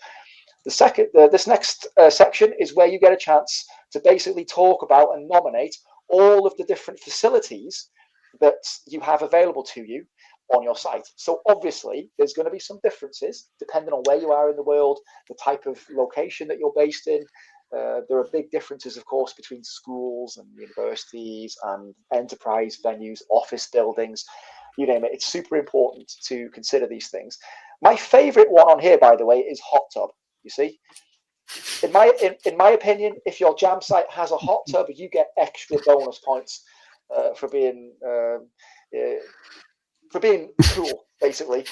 This next section is where you get a chance to basically talk about and nominate all of the different facilities that you have available to you on your site. So obviously there's going to be some differences depending on where you are in the world, the type of location that you're based in. There are big differences, of course, between schools and universities and enterprise venues, office buildings, you name it. It's super important to consider these things. My favorite one on here, by the way, is hot tub. You see, in my opinion, if your jam site has a hot tub, you get extra bonus points for being cool, basically.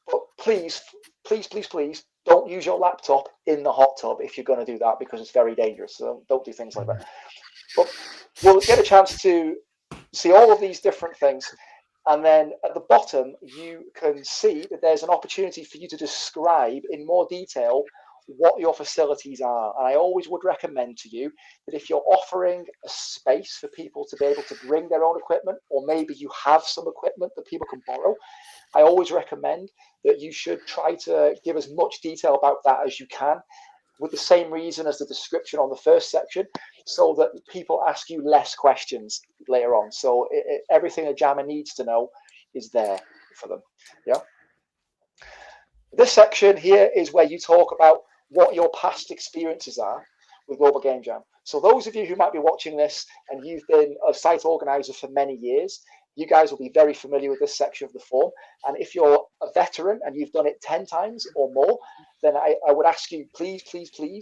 But please don't use your laptop in the hot tub if you're going to do that, because it's very dangerous. So don't do things like that. But you'll get a chance to see all of these different things. And then at the bottom, you can see that there's an opportunity for you to describe in more detail what your facilities are. And I always would recommend to you that if you're offering a space for people to be able to bring their own equipment, or maybe you have some equipment that people can borrow, I always recommend that you should try to give as much detail about that as you can, with the same reason as the description on the first section, so that people ask you less questions later on. So everything a jammer needs to know is there for them. Yeah. This section here is where you talk about what your past experiences are with Global Game Jam. So those of you who might be watching this and you've been a site organizer for many years, you guys will be very familiar with this section of the form. And if you're a veteran and you've done it 10 times or more, then I would ask you, please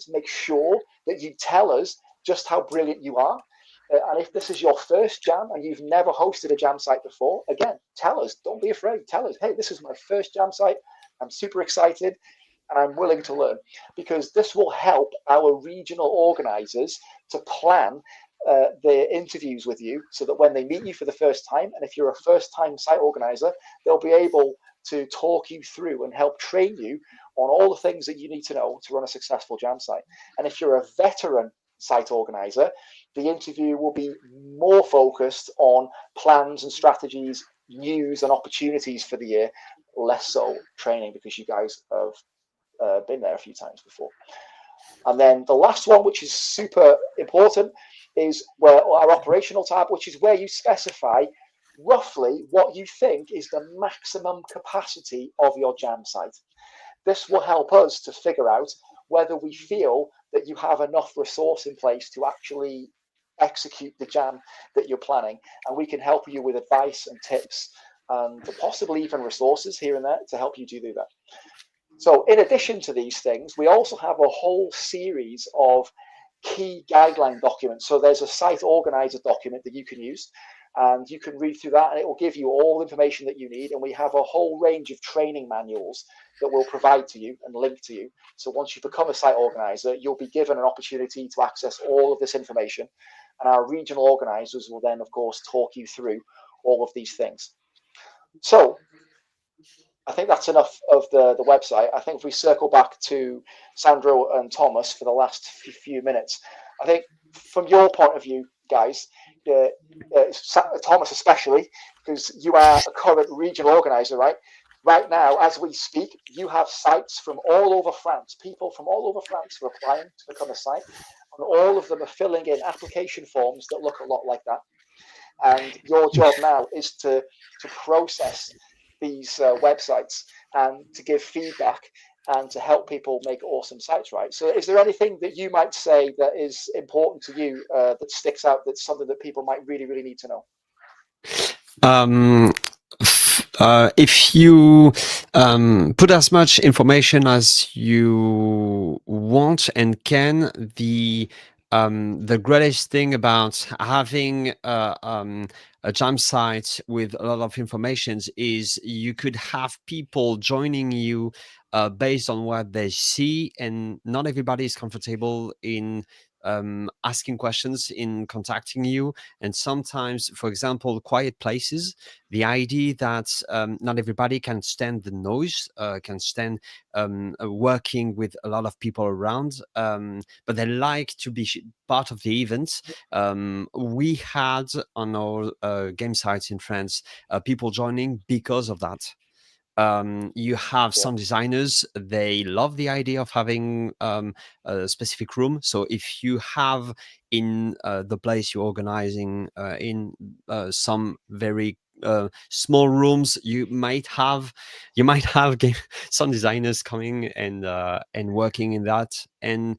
make sure that you tell us just how brilliant you are. And if this is your first jam and you've never hosted a jam site before, again, tell us. Don't be afraid. Tell us, hey, this is my first jam site. I'm super excited and I'm willing to learn, because this will help our regional organizers to plan their interviews with you, so that when they meet you for the first time, and if you're a first-time site organizer, they'll be able to talk you through and help train you on all the things that you need to know to run a successful jam site. And if you're a veteran site organizer, the interview will be more focused on plans and strategies, news and opportunities for the year, less so training, because you guys have been there a few times before. And then the last one, which is super important, is where our operational tab, which is where you specify roughly what you think is the maximum capacity of your jam site. This will help us to figure out whether we feel that you have enough resource in place to actually execute the jam that you're planning, and we can help you with advice and tips and possibly even resources here and there to help you do that. So in addition to these things, we also have a whole series of key guideline documents. So there's a site organizer document that you can use, and you can read through that, and it will give you all the information that you need. And we have a whole range of training manuals that we'll provide to you and link to you. So once you become a site organizer, you'll be given an opportunity to access all of this information. And our regional organizers will then, of course, talk you through all of these things. So I think that's enough of the website. I think if we circle back to Sandro and Thomas for the last few minutes, I think from your point of view, guys, Thomas especially, because you are a current regional organizer, right? Right now, as we speak, you have sites from all over France. People from all over France are applying to become a site, and all of them are filling in application forms that look a lot like that. And your job now is to process these websites and to give feedback and to help people make awesome sites, right? So is there anything that you might say that is important to you that sticks out, that's something that people might really, really need to know? If you put as much information as you want and can, the greatest thing about having a jam site with a lot of information is you could have people joining you based on what they see, and not everybody is comfortable in asking questions, in contacting you. And sometimes, for example, quiet places, the idea that not everybody can stand the noise, can stand working with a lot of people around, but they like to be part of the event. We had on our game sites in France people joining because of that. You have some designers, they love the idea of having a specific room. So if you have in the place you're organizing in some very small rooms, you might have some designers coming and working in that. And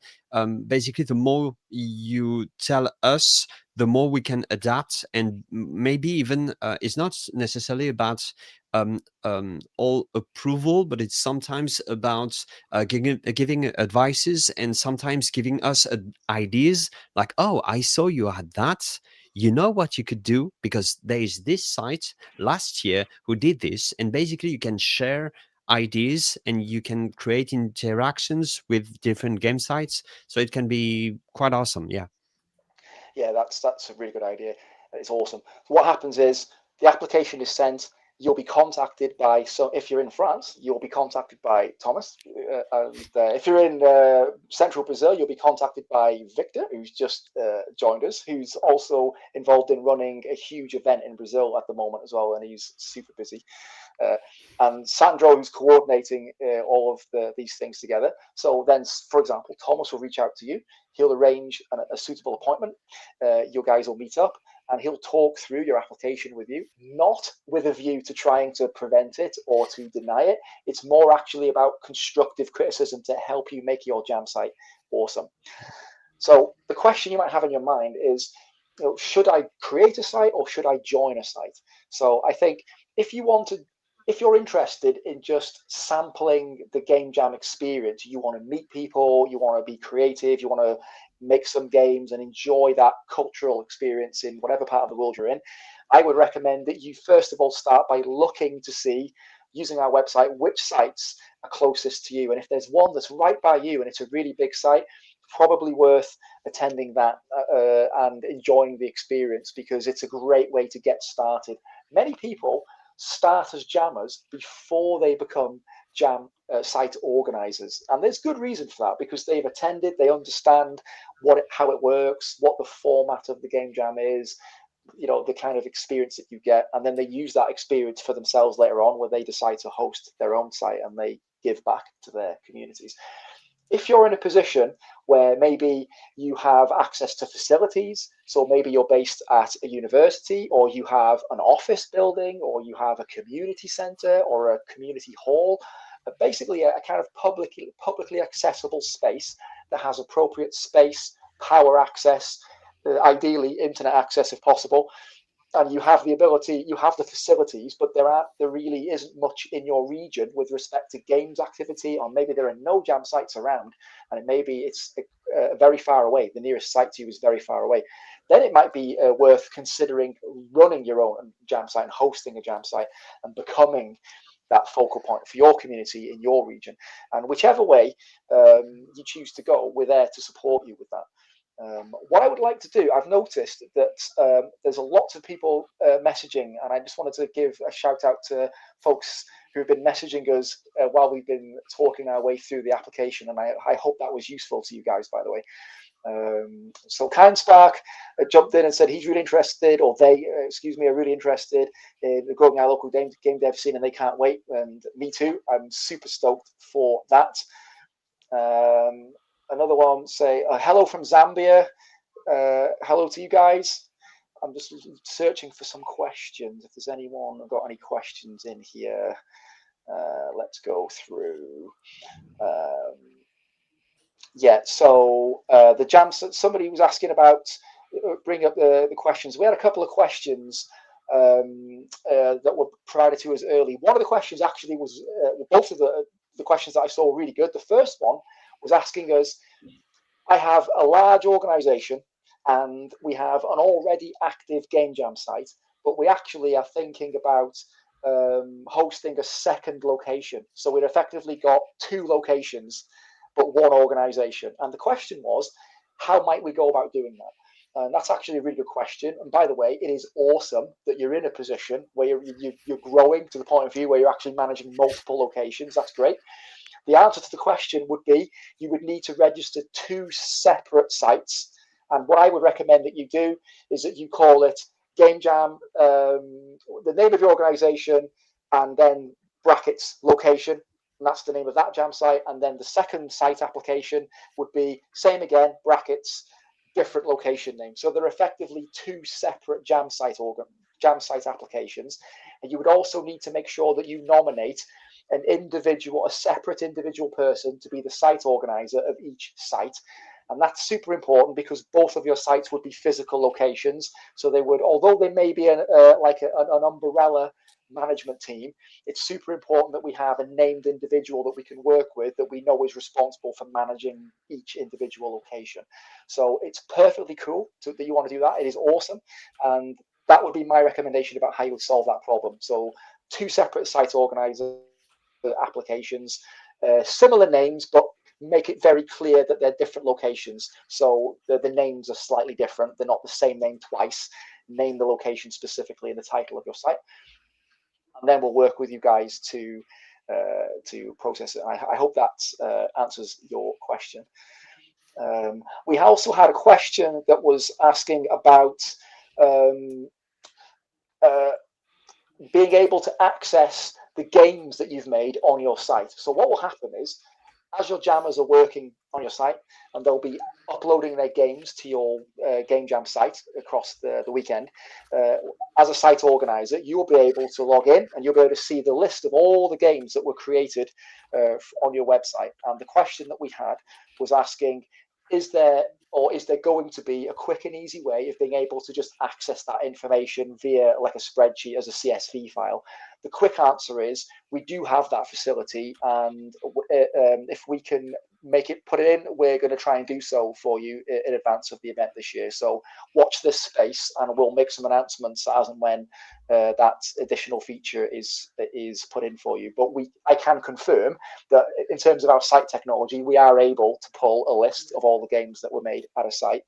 basically, the more you tell us, the more we can adapt. And maybe even it's not necessarily about all approval, but it's sometimes about giving advices, and sometimes giving us ideas like, oh, I saw you had that. You know what you could do, because there is this site last year who did this. And basically you can share ideas and you can create interactions with different game sites. So it can be quite awesome. Yeah, that's a really good idea. It's awesome. So what happens is the application is sent. You'll be contacted by, so if you're in France, you'll be contacted by Thomas. And if you're in central Brazil, you'll be contacted by Victor, who's just joined us, who's also involved in running a huge event in Brazil at the moment as well, and he's super busy. And Sandro, who's coordinating all of these things together. So then, for example, Thomas will reach out to you. He'll arrange a suitable appointment. You guys will meet up, and he'll talk through your application with you, not with a view to trying to prevent it or to deny it. It's more actually about constructive criticism to help you make your jam site awesome. So the question you might have in your mind is, should I create a site or should I join a site? So I think if you're interested in just sampling the game jam experience, you want to meet people, you want to be creative, you want to make some games and enjoy that cultural experience in whatever part of the world you're in, I would recommend that you first of all start by looking to see, using our website, which sites are closest to you. And if there's one that's right by you and it's a really big site, probably worth attending that and enjoying the experience, because it's a great way to get started. Many people start as jammers before they become jam site organizers, and there's good reason for that, because they've attended, they understand how it works, what the format of the game jam is, the kind of experience that you get, and then they use that experience for themselves later on, where they decide to host their own site and they give back to their communities. If you're in a position where maybe you have access to facilities, so maybe you're based at a university, or you have an office building, or you have a community center or a community hall, basically a kind of publicly accessible space that has appropriate space, power access, ideally internet access if possible, and you have the ability, you have the facilities, but there really isn't much in your region with respect to games activity, or maybe there are no jam sites around, and maybe it's very far away. The nearest site to you is very far away. Then it might be worth considering running your own jam site and hosting a jam site and becoming that focal point for your community in your region. And whichever way you choose to go, we're there to support you with that. What I would like to do, I've noticed that there's a lot of people messaging, and I just wanted to give a shout out to folks who have been messaging us while we've been talking our way through the application, and I hope that was useful to you guys, by the way. So KindSpark jumped in and said he's really interested, or they, excuse me, are really interested in growing our local game dev scene, and they can't wait. And me too. I'm super stoked for that. Another one say hello from Zambia. Hello to you guys. I'm just searching for some questions. If there's anyone got any questions in here, let's go through. Yeah, so the jam, somebody was asking about, bring up the questions. We had a couple of questions that were provided to us early. One of the questions actually was, both of the questions that I saw were really good. The first one was asking us, I have a large organization and we have an already active game jam site, but we actually are thinking about hosting a second location. So we've effectively got 2 locations, but 1 organization. And the question was, how might we go about doing that? And that's actually a really good question. And by the way, it is awesome that you're in a position where you're growing to the point of view where you're actually managing multiple locations. That's great. The answer to the question would be, you would need to register 2 separate sites. And what I would recommend that you do is that you call it Game Jam, the name of your organization, and then brackets location. And that's the name of that jam site. And then the second site application would be same again, brackets, different location name. So they're effectively 2 separate jam site applications. And you would also need to make sure that you nominate a separate individual person to be the site organizer of each site. And that's super important because both of your sites would be physical locations. So they would, although they may be like an umbrella management team, it's super important that we have a named individual that we can work with that we know is responsible for managing each individual location. So it's perfectly cool that you want to do that. It is awesome. And that would be my recommendation about how you would solve that problem. So 2 separate site organizer applications, similar names, but make it very clear that they're different locations. So the names are slightly different. They're not the same name twice. Name the location specifically in the title of your site. And then we'll work with you guys to process it. I hope that answers your question. We also had a question that was asking about being able to access the games that you've made on your site. So what will happen is, as your jammers are working on your site, and they'll be uploading their games to your Game Jam site across the weekend, as a site organizer, you'll be able to log in and you'll be able to see the list of all the games that were created on your website. And the question that we had was asking, is there going to be a quick and easy way of being able to just access that information via like a spreadsheet as a CSV file? The quick answer is we do have that facility, and if we can put it in, we're going to try and do so for you in advance of the event this year. So watch this space, and we'll make some announcements as and when that additional feature is put in for you. But I can confirm that in terms of our site technology, we are able to pull a list of all the games that were made at a site,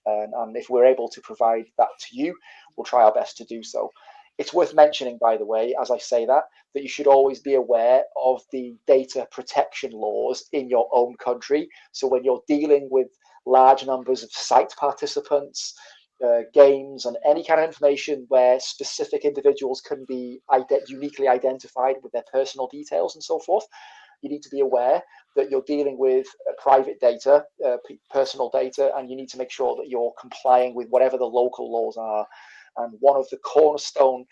and if we're able to provide that to you, we'll try our best to do so. It's worth mentioning, by the way, as I say that you should always be aware of the data protection laws in your own country. So when you're dealing with large numbers of site participants, games, and any kind of information where specific individuals can be uniquely identified with their personal details and so forth, you need to be aware that you're dealing with private data, personal data, and you need to make sure that you're complying with whatever the local laws are. And one of the cornerstone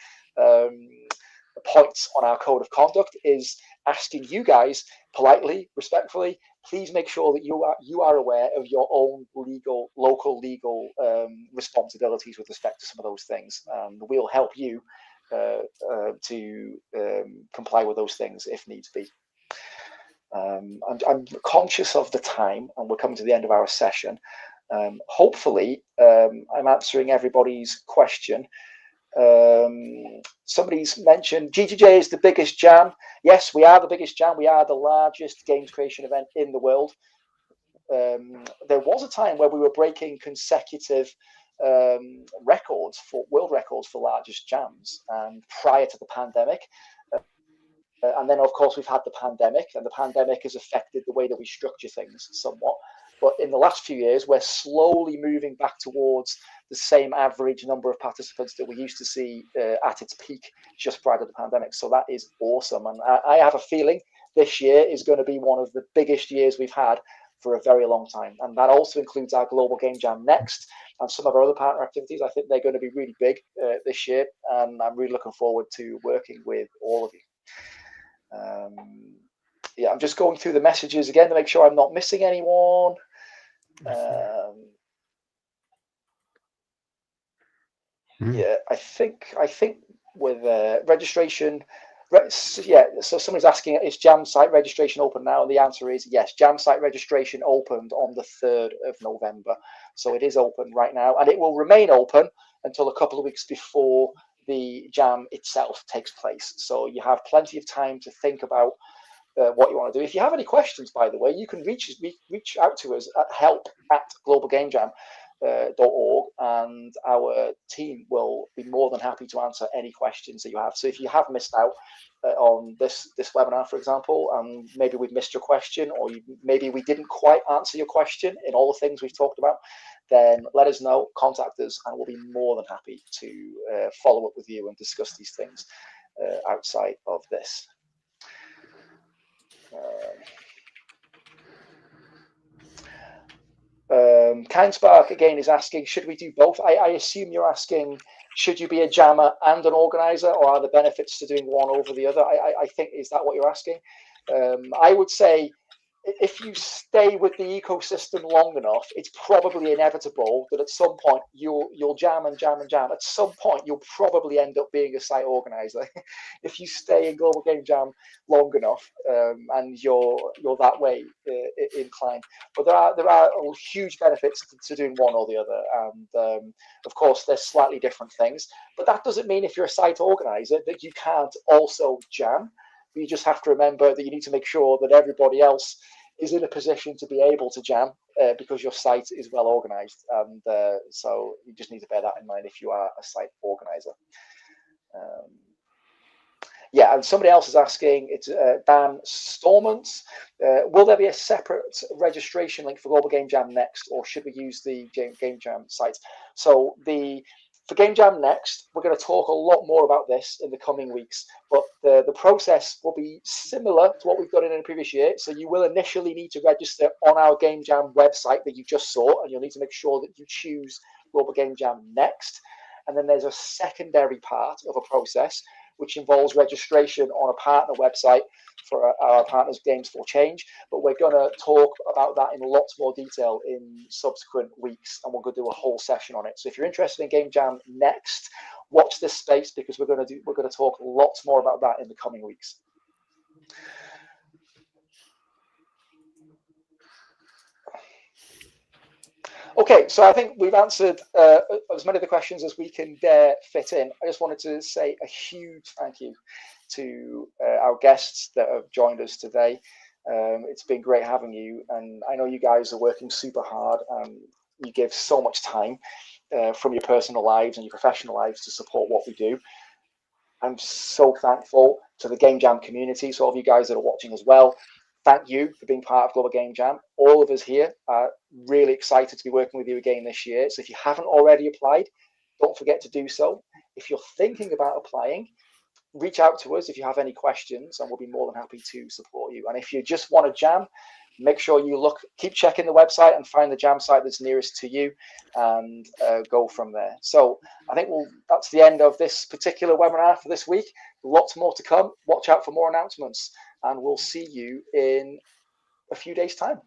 points on our code of conduct is asking you guys politely, respectfully, please make sure that you are aware of your own local legal responsibilities with respect to some of those things. We'll help you to comply with those things if needs be. I'm conscious of the time, and we're coming to the end of our session. Hopefully, I'm answering everybody's question. Somebody's mentioned GGJ is the biggest jam. Yes, we are the biggest jam. We are the largest games creation event in the world. There was a time where we were breaking consecutive world records for largest jams, and prior to the pandemic. And then, of course, we've had the pandemic, and the pandemic has affected the way that we structure things somewhat. But in the last few years, we're slowly moving back towards the same average number of participants that we used to see at its peak just prior to the pandemic. So that is awesome. And I have a feeling this year is going to be one of the biggest years we've had for a very long time. And that also includes our Global Game Jam Next and some of our other partner activities. I think they're going to be really big this year. And I'm really looking forward to working with all of you. Yeah, I'm just going through the messages again to make sure I'm not missing anyone. Yeah, I think with registration, yeah. So somebody's asking, is Jam site registration open now? And the answer is yes. Jam site registration opened on the 3rd of November, so it is open right now, and it will remain open until a couple of weeks before the jam itself takes place. So you have plenty of time to think about what you want to do. If you have any questions, by the way, you can reach out to us at help@globalgamejam.org, and our team will be more than happy to answer any questions that you have. So if you have missed out on this webinar, for example, and maybe we've missed your question, or maybe we didn't quite answer your question in all the things we've talked about, then let us know, contact us, and we'll be more than happy to follow up with you and discuss these things outside of this. Kindspark again is asking, should we do both? I assume you're asking, should you be a jammer and an organizer, or are there benefits to doing one over the other? I think, is that what you're asking? I would say, if you stay with the ecosystem long enough, it's probably inevitable that at some point you'll jam and jam and jam. At some point, you'll probably end up being a site organizer if you stay in Global Game Jam long enough, and you're that way inclined. But there are huge benefits to doing one or the other, and of course, they're slightly different things. But that doesn't mean if you're a site organizer that you can't also jam. You just have to remember that you need to make sure that everybody else is in a position to be able to jam because your site is well organized. And so you just need to bear that in mind if you are a site organizer. Yeah, and somebody else is asking, it's Dan Stormont, will there be a separate registration link for Global Game Jam Next, or should we use the Game Jam site? So for Game Jam Next, we're going to talk a lot more about this in the coming weeks, but the process will be similar to what we've done in the previous year. So you will initially need to register on our Game Jam website that you just saw, and you'll need to make sure that you choose Global Game Jam Next. And then there's a secondary part of a process which involves registration on a partner website for our partners Games for Change. But we're going to talk about that in lots more detail in subsequent weeks, and we're going to do a whole session on it. So if you're interested in Game Jam Next, watch this space, because we're going to talk lots more about that in the coming weeks. Okay, so I think we've answered as many of the questions as we can dare fit in. I just wanted to say a huge thank you to our guests that have joined us today. It's been great having you, and I know you guys are working super hard. You give so much time from your personal lives and your professional lives to support what we do. I'm so thankful to the Game Jam community, so all of you guys that are watching as well. Thank you for being part of Global Game Jam. All of us here are really excited to be working with you again this year. So if you haven't already applied, don't forget to do so. If you're thinking about applying, reach out to us if you have any questions, and we'll be more than happy to support you. And if you just want to jam, make sure you keep checking the website and find the jam site that's nearest to you, and go from there. So I think that's the end of this particular webinar for this week. Lots more to come. Watch out for more announcements, and we'll see you in a few days' time.